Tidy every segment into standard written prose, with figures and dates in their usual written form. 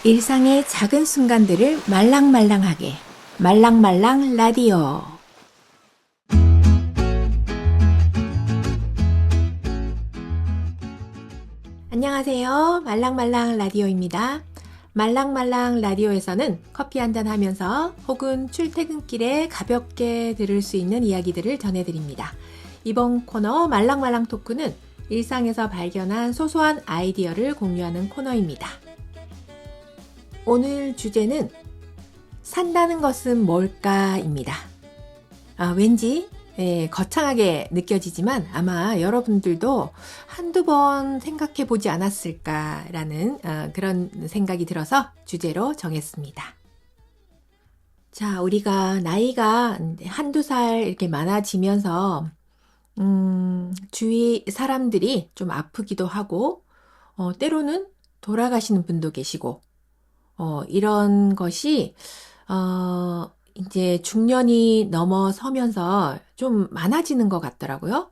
일상의 작은 순간들을 말랑말랑하게 말랑말랑 라디오. 안녕하세요. 말랑말랑 라디오입니다. 말랑말랑 라디오에서는 커피 한잔 하면서 혹은 출퇴근길에 가볍게 들을 수 있는 이야기들을 전해드립니다. 이번 코너 말랑말랑 토크는 일상에서 발견한 소소한 아이디어를 공유하는 코너입니다. 오늘 주제는 산다는 것은 뭘까입니다. 왠지 거창하게 느껴지지만 아마 여러분들도 한두 번 생각해 보지 않았을까라는 그런 생각이 들어서 주제로 정했습니다. 자, 우리가 나이가 한두 살 이렇게 많아지면서 주위 사람들이 좀 아프기도 하고 때로는 돌아가시는 분도 계시고 이런 것이 이제 중년이 넘어서면서 좀 많아지는 것 같더라고요.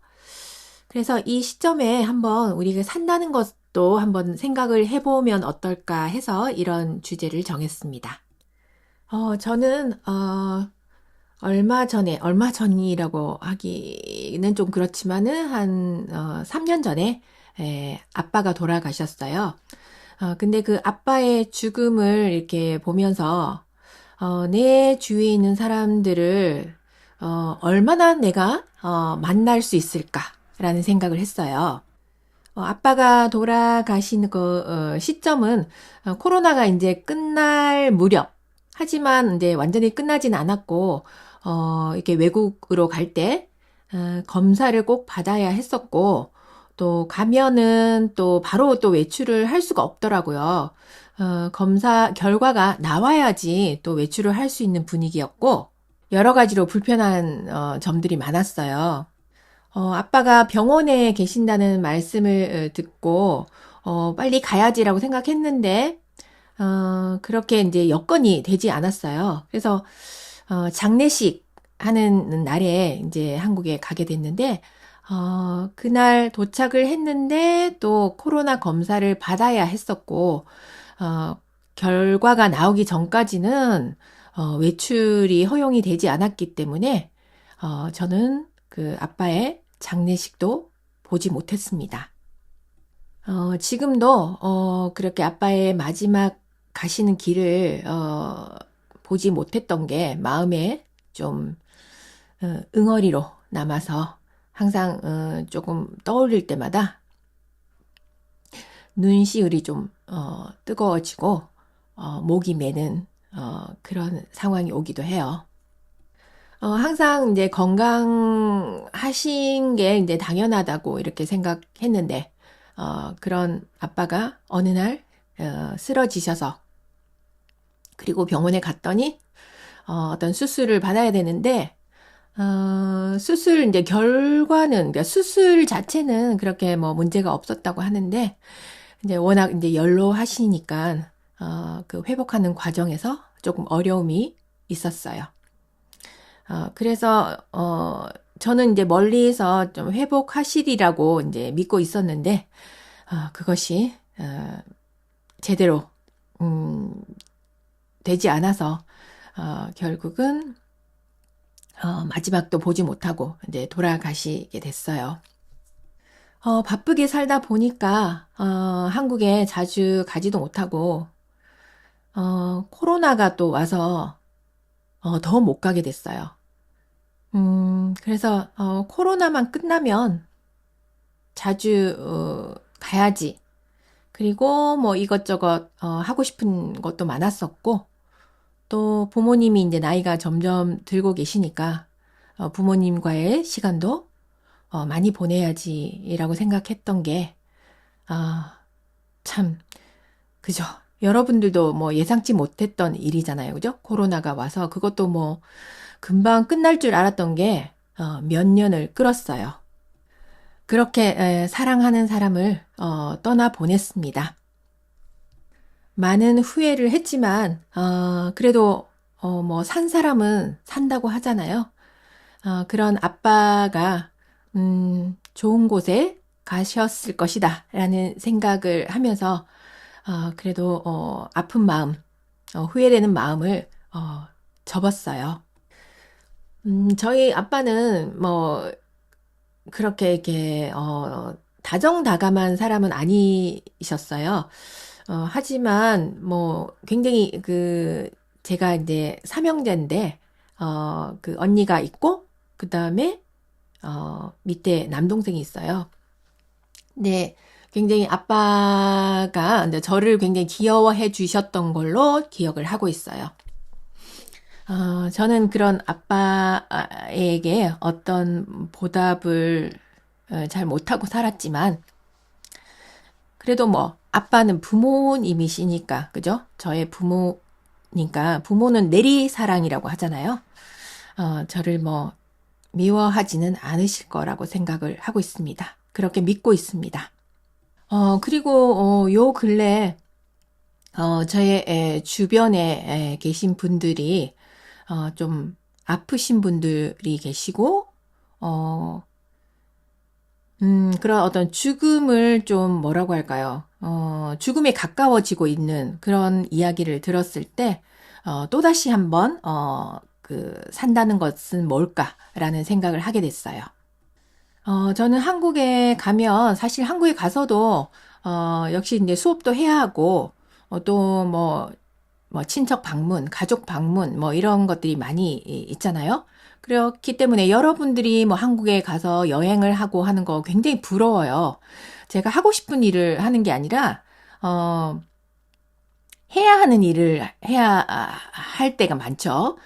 그래서 이 시점에 한번 우리가 산다는 것도 한번 생각을 해보면 어떨까 해서 이런 주제를 정했습니다. 저는 얼마 전이라고 하기는 좀 그렇지만은 한 3년 전에 아빠가 돌아가셨어요. 근데 그 아빠의 죽음을 이렇게 보면서 내 주위에 있는 사람들을 얼마나 내가 만날 수 있을까라는 생각을 했어요. 아빠가 돌아가신 그 시점은 코로나가 이제 끝날 무렵. 하지만 이제 완전히 끝나진 않았고 이렇게 외국으로 갈 때 검사를 꼭 받아야 했었고 또 가면은 또 바로 또 외출을 할 수가 없더라고요. 검사 결과가 나와야지 또 외출을 할 수 있는 분위기였고 여러 가지로 불편한 점들이 많았어요. 아빠가 병원에 계신다는 말씀을 듣고 빨리 가야지라고 생각했는데 그렇게 이제 여건이 되지 않았어요. 그래서 장례식 하는 날에 이제 한국에 가게 됐는데 그날 도착을 했는데 또 코로나 검사를 받아야 했었고 결과가 나오기 전까지는 외출이 허용이 되지 않았기 때문에 저는 그 아빠의 장례식도 보지 못했습니다. 지금도 그렇게 아빠의 마지막 가시는 길을 보지 못했던 게 마음에 좀 응어리로 남아서 항상 조금 떠올릴 때마다 눈시울이 좀 뜨거워지고 목이 메는 그런 상황이 오기도 해요. 항상 이제 건강하신 게 이제 당연하다고 이렇게 생각했는데 그런 아빠가 어느 날 쓰러지셔서 그리고 병원에 갔더니 어떤 수술을 받아야 되는데 수술 이제 결과는 그러니까 수술 자체는 그렇게 뭐 문제가 없었다고 하는데 이제 워낙 이제 연로하시니까 그 회복하는 과정에서 조금 어려움이 있었어요. 그래서 저는 이제 멀리서 좀 회복하시리라고 이제 믿고 있었는데 그것이 제대로 되지 않아서 결국은 마지막도 보지 못하고 이제 돌아가시게 됐어요. 바쁘게 살다 보니까 한국에 자주 가지도 못하고 코로나가 또 와서 더 못 가게 됐어요. 그래서 코로나만 끝나면 자주 가야지. 그리고 뭐 이것저것 하고 싶은 것도 많았었고 또 부모님이 이제 나이가 점점 들고 계시니까 부모님과의 시간도 많이 보내야지라고 생각했던 게 참 그죠. 여러분들도 뭐 예상치 못했던 일이잖아요. 그죠? 코로나가 와서 그것도 뭐 금방 끝날 줄 알았던 게 몇 년을 끌었어요. 그렇게 사랑하는 사람을 떠나 보냈습니다. 많은 후회를 했지만 그래도 뭐 산 사람은 산다고 하잖아요. 그런 아빠가 좋은 곳에 가셨을 것이다 라는 생각을 하면서 그래도 아픈 마음, 후회되는 마음을 접었어요. 저희 아빠는 뭐 그렇게 이렇게 다정다감한 사람은 아니셨어요. 하지만 뭐 굉장히 제가 이제 삼형제인데 그 언니가 있고 그다음에 밑에 남동생이 있어요. 근데 굉장히 아빠가 이제 저를 굉장히 귀여워해 주셨던 걸로 기억을 하고 있어요. 저는 그런 아빠에게 어떤 보답을 잘 못하고 살았지만, 그래도 뭐, 아빠는 부모님이시니까, 그죠? 저의 부모니까, 부모는 내리사랑이라고 하잖아요. 저를 뭐, 미워하지는 않으실 거라고 생각을 하고 있습니다. 그렇게 믿고 있습니다. 그리고, 요 근래, 저의 주변에 계신 분들이, 좀 아프신 분들이 계시고, 어, 그런 어떤 죽음을 좀 뭐라고 할까요? 죽음에 가까워지고 있는 그런 이야기를 들었을 때, 또다시 한번, 산다는 것은 뭘까라는 생각을 하게 됐어요. 저는 한국에 가면, 사실 한국에 가서도, 역시 이제 수업도 해야 하고, 또 뭐 친척 방문, 가족 방문, 뭐 이런 것들이 많이 있잖아요. 그렇기 때문에 여러분들이 뭐 한국에 가서 여행을 하고 하는 거 굉장히 부러워요. 제가 하고 싶은 일을 하는 게 아니라, 어, 해야 하는 일을 해야 할 때가 많죠.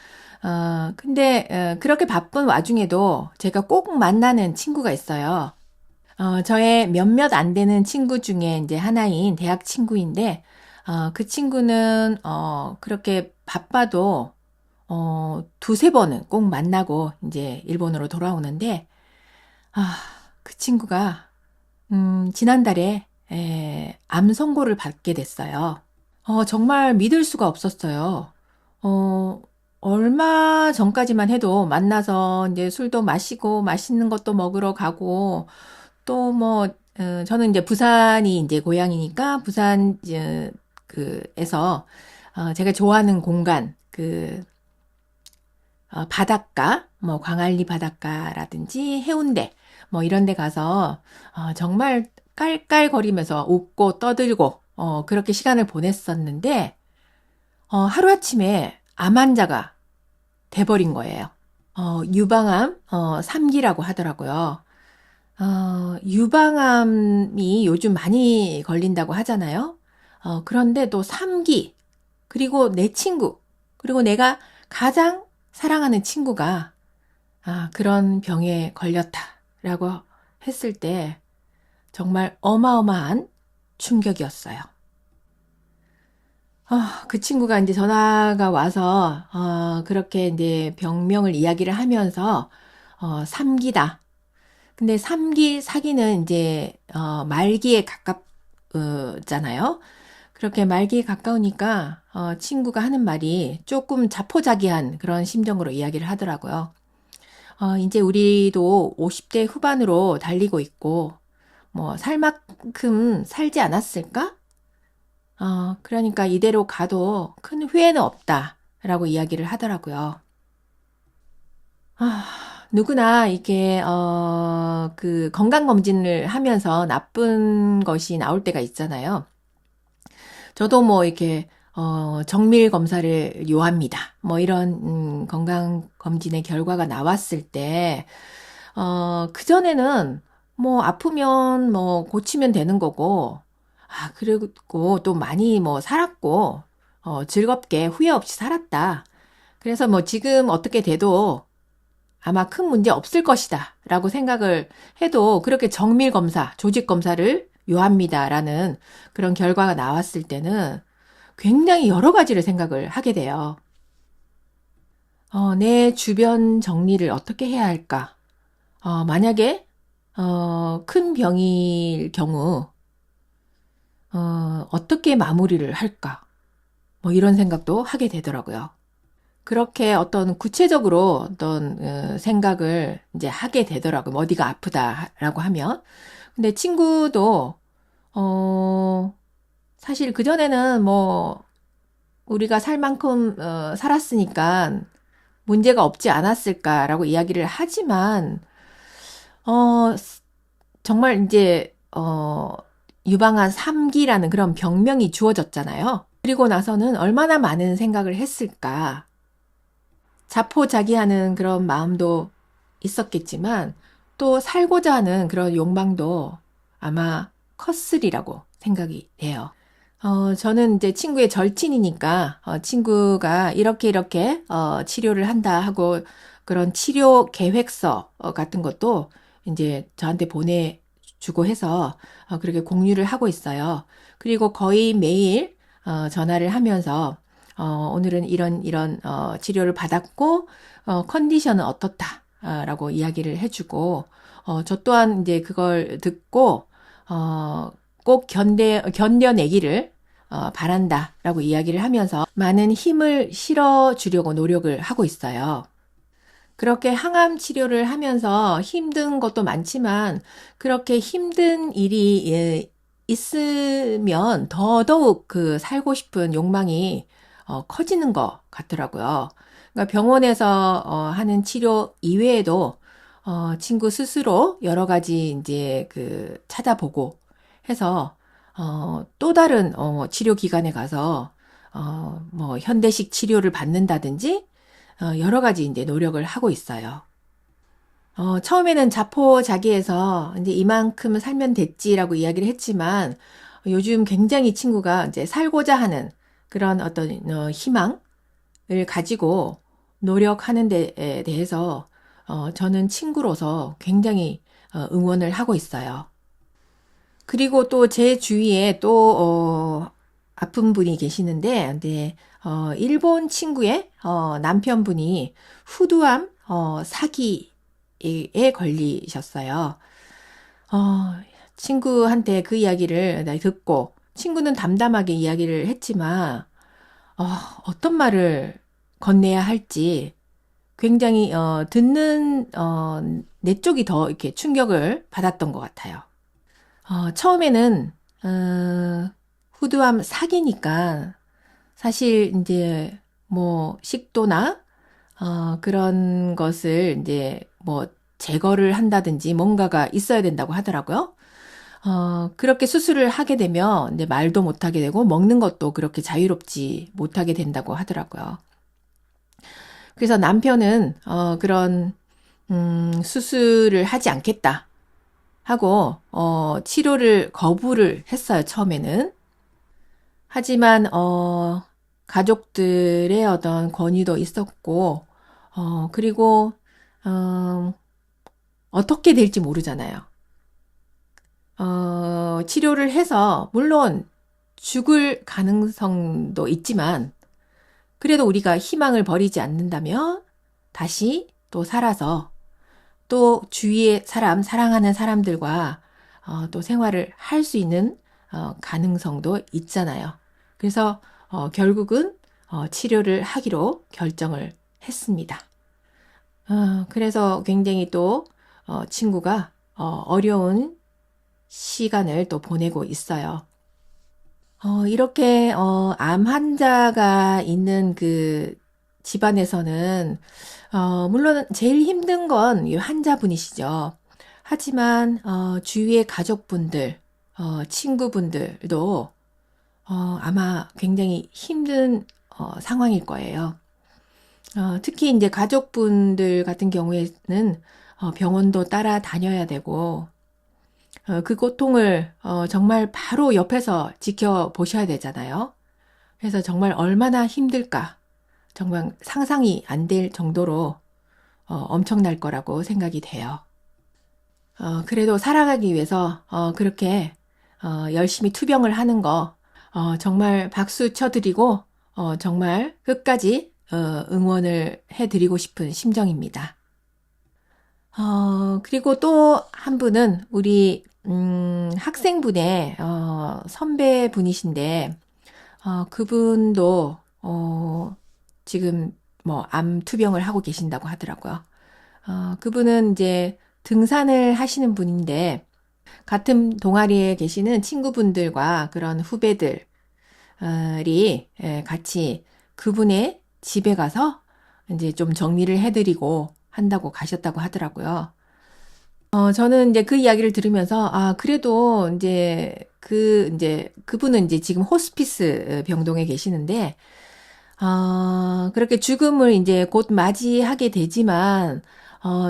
근데, 그렇게 바쁜 와중에도 제가 꼭 만나는 친구가 있어요. 저의 몇몇 안 되는 친구 중에 이제 하나인 대학 친구인데, 그 친구는, 그렇게 바빠도, 두세 번은 꼭 만나고 이제 일본으로 돌아오는데, 아, 그 친구가, 지난달에, 암 선고를 받게 됐어요. 정말 믿을 수가 없었어요. 어, 얼마 전까지만 해도 만나서 이제 술도 마시고 맛있는 것도 먹으러 가고 또 뭐, 저는 이제 부산이 이제 고향이니까 부산 그에서 제가 좋아하는 공간 바닷가 뭐 광안리 바닷가라든지 해운대 뭐 이런 데 가서 정말 깔깔거리면서 웃고 떠들고 그렇게 시간을 보냈었는데 하루아침에 암 환자가 돼버린 거예요. 유방암 3기라고 하더라고요. 유방암이 요즘 많이 걸린다고 하잖아요. 그런데 또 3기, 그리고 내 친구, 그리고 내가 가장 사랑하는 친구가 그런 병에 걸렸다라고 했을 때 정말 어마어마한 충격이었어요. 그 친구가 이제 전화가 와서, 그렇게 이제 병명을 이야기를 하면서, 3기다. 근데 3기, 4기는 이제, 말기에 가깝잖아요. 그렇게 말기에 가까우니까, 친구가 하는 말이 조금 자포자기한 그런 심정으로 이야기를 하더라고요. 이제 우리도 50대 후반으로 달리고 있고, 뭐, 살 만큼 살지 않았을까? 그러니까 이대로 가도 큰 후회는 없다라고 이야기를 하더라고요. 아, 누구나 이게 그 건강검진을 하면서 나쁜 것이 나올 때가 있잖아요. 저도 뭐 이렇게 정밀 검사를 요합니다. 뭐 이런 건강검진의 결과가 나왔을 때 그전에는 뭐 아프면 뭐 고치면 되는 거고, 그리고 또 많이 뭐 살았고, 즐겁게 후회 없이 살았다. 그래서 뭐 지금 어떻게 돼도 아마 큰 문제 없을 것이다. 라고 생각을 해도 그렇게 정밀 검사, 조직 검사를 요합니다라는 그런 결과가 나왔을 때는 굉장히 여러 가지를 생각을 하게 돼요. 내 주변 정리를 어떻게 해야 할까? 만약에 큰 병일 경우 어떻게 마무리를 할까? 뭐 이런 생각도 하게 되더라고요. 그렇게 어떤 구체적으로 어떤 생각을 이제 하게 되더라고요. 뭐 어디가 아프다라고 하면. 근데 친구도 어 사실 그전에는 뭐 우리가 살 만큼 살았으니까 문제가 없지 않았을까라고 이야기를 하지만 어, 정말 이제 유방암 3기라는 그런 병명이 주어졌잖아요. 그리고 나서는 얼마나 많은 생각을 했을까. 자포자기하는 그런 마음도 있었겠지만 또 살고자 하는 그런 욕망도 아마 컸으리라고 생각이 돼요. 저는 이제 친구의 절친이니까, 친구가 이렇게, 치료를 한다 하고, 그런 치료 계획서 같은 것도 이제 저한테 보내주고 해서, 그렇게 공유를 하고 있어요. 그리고 거의 매일, 전화를 하면서, 오늘은 이런, 치료를 받았고, 컨디션은 어떻다, 라고 이야기를 해주고, 저 또한 이제 그걸 듣고, 꼭 견뎌내기를 바란다라고 이야기를 하면서 많은 힘을 실어주려고 노력을 하고 있어요. 그렇게 항암 치료를 하면서 힘든 것도 많지만 그렇게 힘든 일이 있으면 더더욱 그 살고 싶은 욕망이 커지는 것 같더라고요. 그러니까 병원에서 하는 치료 이외에도 친구 스스로 여러 가지 이제 그 찾아보고 해서 또 다른 치료 기관에 가서 뭐 현대식 치료를 받는다든지 여러 가지 이제 노력을 하고 있어요. 처음에는 자포자기해서 이제 이만큼 살면 됐지라고 이야기를 했지만 요즘 굉장히 친구가 이제 살고자 하는 그런 어떤 희망을 가지고 노력하는 데에 대해서 저는 친구로서 굉장히 응원을 하고 있어요. 그리고 또 제 주위에 또 아픈 분이 계시는데, 네, 일본 친구의 남편분이 후두암 사기에 걸리셨어요. 어, 친구한테 그 이야기를 듣고 친구는 담담하게 이야기를 했지만 어떤 말을 건네야 할지 굉장히 듣는 내 쪽이 더 이렇게 충격을 받았던 것 같아요. 처음에는 후두암 사기니까 사실 이제 뭐 식도나 그런 것을 이제 뭐 제거를 한다든지 뭔가가 있어야 된다고 하더라고요. 그렇게 수술을 하게 되면 이제 말도 못하게 되고 먹는 것도 그렇게 자유롭지 못하게 된다고 하더라고요. 그래서 남편은 그런 수술을 하지 않겠다 하고 치료를 거부를 했어요, 처음에는. 하지만 가족들의 어떤 권유도 있었고 그리고 어떻게 될지 모르잖아요. 치료를 해서 물론 죽을 가능성도 있지만 그래도 우리가 희망을 버리지 않는다면 다시 또 살아서 또 주위의 사람, 사랑하는 사람들과 또 생활을 할 수 있는 가능성도 있잖아요. 그래서 결국은 치료를 하기로 결정을 했습니다. 그래서 굉장히 또 친구가 어려운 시간을 또 보내고 있어요. 이렇게 암 환자가 있는 그 집안에서는 물론 제일 힘든 건 이 환자분이시죠. 하지만 주위의 가족분들, 친구분들도 아마 굉장히 힘든 상황일 거예요. 특히 이제 가족분들 같은 경우에는 병원도 따라다녀야 되고 그 고통을 정말 바로 옆에서 지켜보셔야 되잖아요. 그래서 정말 얼마나 힘들까 정말 상상이 안 될 정도로 엄청날 거라고 생각이 돼요. 그래도 살아가기 위해서 그렇게 열심히 투병을 하는 거 정말 박수 쳐드리고 정말 끝까지 응원을 해드리고 싶은 심정입니다. 그리고 또 한 분은 우리 학생분의 선배분이신데 그분도 지금 뭐 암 투병을 하고 계신다고 하더라고요. 그분은 이제 등산을 하시는 분인데 같은 동아리에 계시는 친구분들과 그런 후배들 같이 그분의 집에 가서 이제 좀 정리를 해드리고 한다고 가셨다고 하더라고요. 저는 이제 그 이야기를 들으면서, 그래도 이제 그분은 이제 지금 호스피스 병동에 계시는데, 그렇게 죽음을 이제 곧 맞이하게 되지만,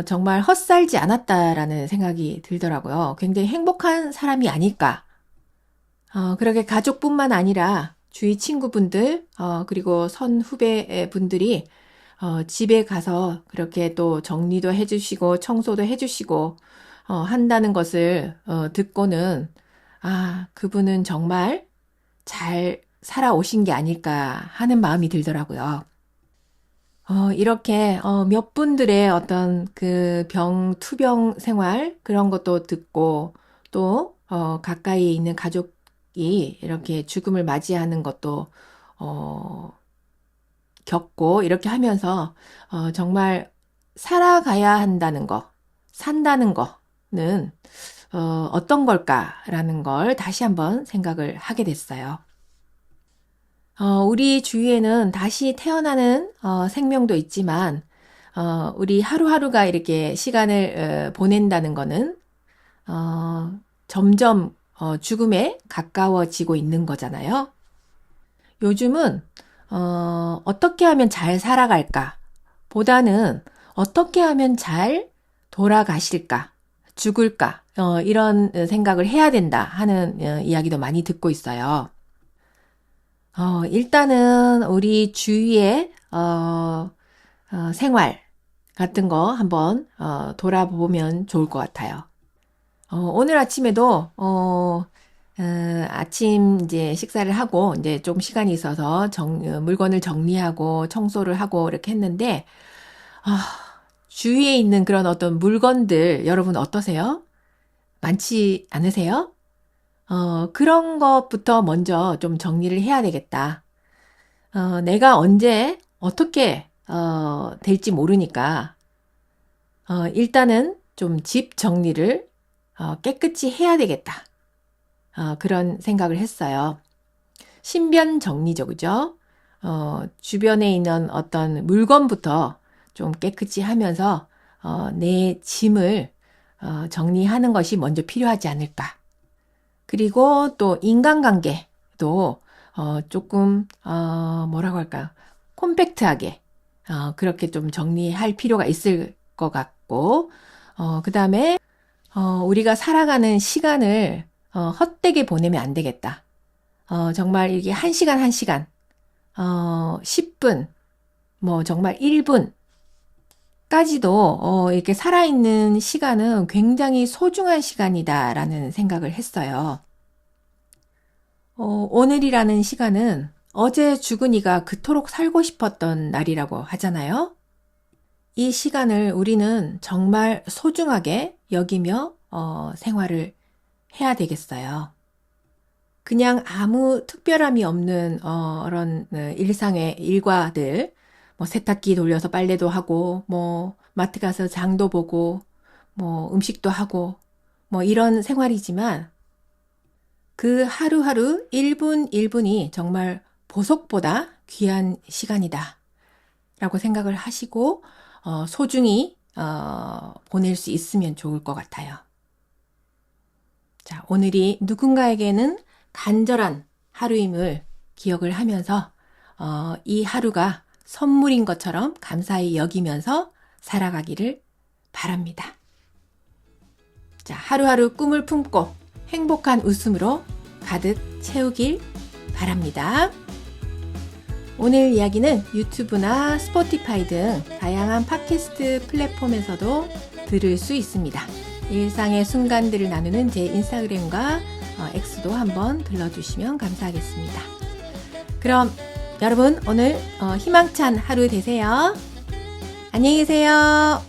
정말 헛살지 않았다라는 생각이 들더라고요. 굉장히 행복한 사람이 아닐까. 그렇게 가족뿐만 아니라 주위 친구분들, 그리고 선후배 분들이, 집에 가서 그렇게 또 정리도 해주시고, 청소도 해주시고, 한다는 것을, 듣고는, 그분은 정말 잘 살아오신 게 아닐까 하는 마음이 들더라고요. 이렇게, 몇 분들의 어떤 그 투병 생활, 그런 것도 듣고, 또, 가까이 있는 가족이 이렇게 죽음을 맞이하는 것도, 어, 겪고, 이렇게 하면서, 정말 살아가야 한다는 거, 산다는 거는, 어떤 걸까라는 걸 다시 한번 생각을 하게 됐어요. 우리 주위에는 다시 태어나는 생명도 있지만, 우리 하루하루가 이렇게 시간을 보낸다는 거는 점점 죽음에 가까워지고 있는 거잖아요. 요즘은 어떻게 하면 잘 살아갈까? 보다는 어떻게 하면 잘 돌아가실까? 죽을까? 이런 생각을 해야 된다 하는 이야기도 많이 듣고 있어요. 일단은 우리 주위의 생활 같은 거 한번 돌아보면 좋을 것 같아요. 오늘 아침에도 아침 이제 식사를 하고 이제 좀 시간이 있어서 물건을 정리하고 청소를 하고 이렇게 했는데 아, 주위에 있는 그런 어떤 물건들 여러분 어떠세요? 많지 않으세요? 그런 것부터 먼저 좀 정리를 해야 되겠다. 내가 언제 어떻게 될지 모르니까 일단은 좀 집 정리를 깨끗이 해야 되겠다. 그런 생각을 했어요. 신변 정리죠, 그죠? 주변에 있는 어떤 물건부터 좀 깨끗이 하면서 내 짐을 정리하는 것이 먼저 필요하지 않을까. 그리고 또 인간관계도 조금 뭐라고 할까요? 콤팩트하게 그렇게 좀 정리할 필요가 있을 것 같고 그 다음에 우리가 살아가는 시간을 헛되게 보내면 안 되겠다. 정말 이게 1시간 1시간 10분 뭐 정말 1분까지도 이렇게 살아있는 시간은 굉장히 소중한 시간이다라는 생각을 했어요. 오늘이라는 시간은 어제 죽은 이가 그토록 살고 싶었던 날이라고 하잖아요. 이 시간을 우리는 정말 소중하게 여기며 생활을 해야 되겠어요. 그냥 아무 특별함이 없는 그런 일상의 일과들, 뭐 세탁기 돌려서 빨래도 하고, 뭐 마트 가서 장도 보고, 뭐 음식도 하고, 뭐 이런 생활이지만 그 하루하루 1분 1분이 정말 보석보다 귀한 시간이다. 라고 생각을 하시고, 소중히, 보낼 수 있으면 좋을 것 같아요. 자, 오늘이 누군가에게는 간절한 하루임을 기억을 하면서, 이 하루가 선물인 것처럼 감사히 여기면서 살아가기를 바랍니다. 자, 하루하루 꿈을 품고 행복한 웃음으로 가득 채우길 바랍니다. 오늘 이야기는 유튜브나 스포티파이 등 다양한 팟캐스트 플랫폼에서도 들을 수 있습니다. 일상의 순간들을 나누는 제 인스타그램과 X도 한번 들러주시면 감사하겠습니다. 그럼 여러분 오늘 희망찬 하루 되세요. 안녕히 계세요.